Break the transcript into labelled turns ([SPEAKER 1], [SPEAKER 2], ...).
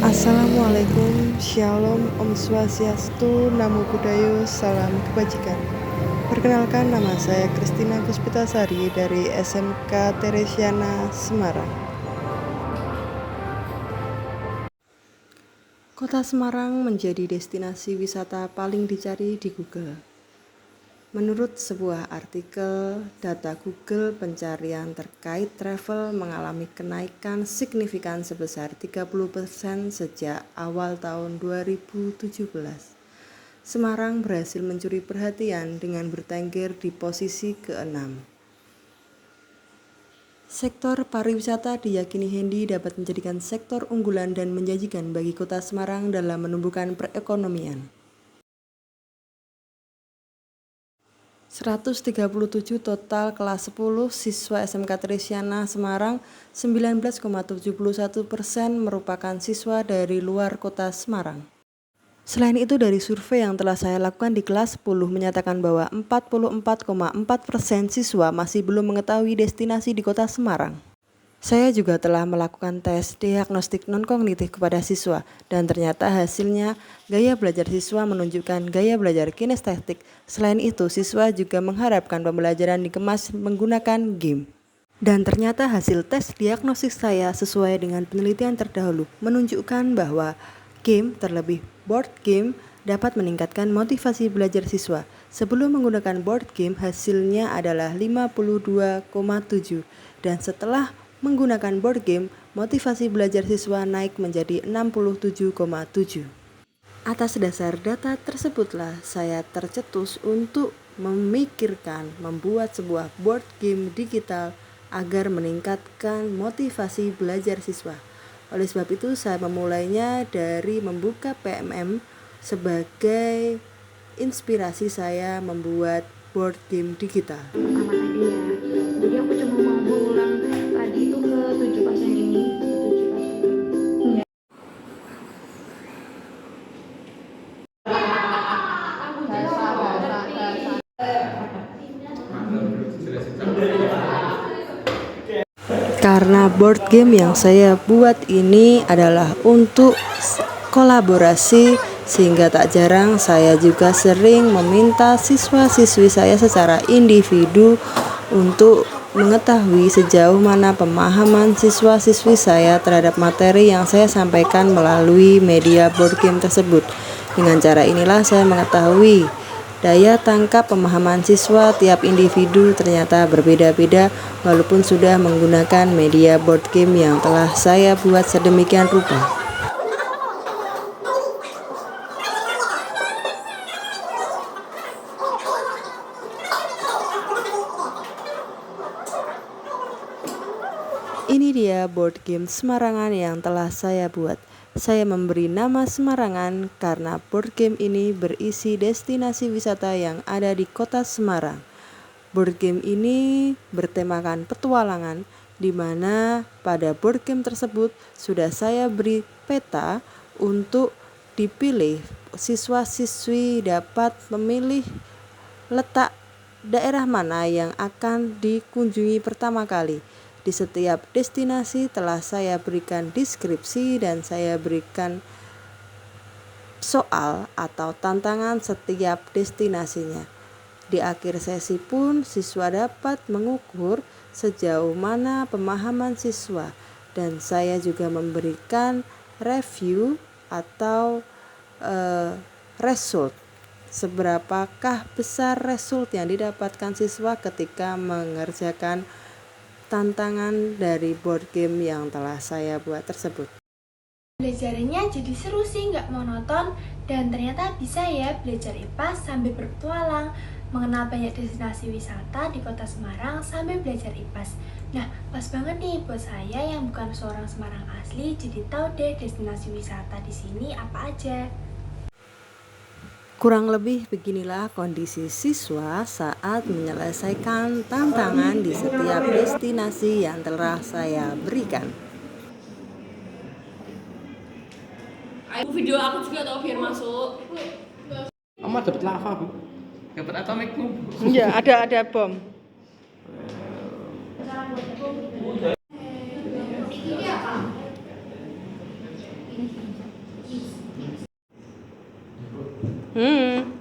[SPEAKER 1] Assalamualaikum, Shalom, Om Swastiastu, Namo Buddhaya, Salam Kebajikan. Perkenalkan, nama saya Kristina Puspitasari dari SMK Teresiana, Semarang. Kota Semarang menjadi destinasi wisata paling dicari di Google. Menurut sebuah artikel, data Google pencarian terkait travel mengalami kenaikan signifikan sebesar 30% sejak awal tahun 2017. Semarang berhasil mencuri perhatian dengan bertengger di posisi ke-6. Sektor pariwisata diyakini Hendy dapat menjadikan sektor unggulan dan menjanjikan bagi kota Semarang dalam menumbuhkan perekonomian. 137 total kelas 10 siswa SMK Teresiana Semarang, 19,71% merupakan siswa dari luar kota Semarang. Selain itu, dari survei yang telah saya lakukan di kelas 10 menyatakan bahwa 44,4% siswa masih belum mengetahui destinasi di kota Semarang. Saya juga telah melakukan tes diagnostik non-kognitif kepada siswa dan ternyata hasilnya gaya belajar siswa menunjukkan gaya belajar kinestetik. Selain itu, siswa juga mengharapkan pembelajaran dikemas menggunakan game. Dan ternyata hasil tes diagnostik saya sesuai dengan penelitian terdahulu menunjukkan bahwa game, terlebih board game, dapat meningkatkan motivasi belajar siswa. Sebelum menggunakan board game, hasilnya adalah 52,7 dan setelah menggunakan board game, motivasi belajar siswa naik menjadi 67,7. Atas dasar data tersebutlah saya tercetus untuk memikirkan membuat sebuah board game digital agar meningkatkan motivasi belajar siswa. Oleh sebab itu saya memulainya dari membuka PMM sebagai inspirasi saya membuat board game digital.
[SPEAKER 2] Pertama tadi ya, jadi aku cuma mau mengulang tadi itu ke 7 pasien ini, ke 7 pasien.
[SPEAKER 1] Karena board game yang saya buat ini adalah untuk kolaborasi, sehingga tak jarang saya juga sering meminta siswa-siswi saya secara individu untuk mengetahui sejauh mana pemahaman siswa-siswi saya terhadap materi yang saya sampaikan melalui media board game tersebut. Dengan cara inilah saya mengetahui daya tangkap pemahaman siswa tiap individu ternyata berbeda-beda walaupun sudah menggunakan media board game yang telah saya buat sedemikian rupa. Ini dia board game Semarangan yang telah saya buat. Saya memberi nama Semarangan karena board game ini berisi destinasi wisata yang ada di kota Semarang. Board game ini bertemakan petualangan, di mana pada board game tersebut sudah saya beri peta untuk dipilih. Siswa-siswi dapat memilih letak daerah mana yang akan dikunjungi pertama kali. Di setiap destinasi telah saya berikan deskripsi dan saya berikan soal atau tantangan setiap destinasinya. Di akhir sesi pun siswa dapat mengukur sejauh mana pemahaman siswa dan saya juga memberikan review atau result. Seberapakah besar result yang didapatkan siswa ketika mengerjakan tantangan dari board game yang telah saya buat tersebut.
[SPEAKER 3] Belajarnya jadi seru sih, nggak monoton, dan ternyata bisa ya belajar IPA sambil berpetualang, mengenal banyak destinasi wisata di kota Semarang sambil belajar IPAS. Nah, pas banget nih buat saya yang bukan seorang Semarang asli, jadi tahu deh destinasi wisata di sini apa aja.
[SPEAKER 1] Kurang lebih beginilah kondisi siswa saat menyelesaikan tantangan di setiap destinasi yang telah saya berikan.
[SPEAKER 4] Video aku juga tau biar masuk.
[SPEAKER 5] Kamu dapat lava, Bu? Dapat atomic bomb?
[SPEAKER 1] Iya, ada bom.
[SPEAKER 3] Ini apa?
[SPEAKER 1] Hmm.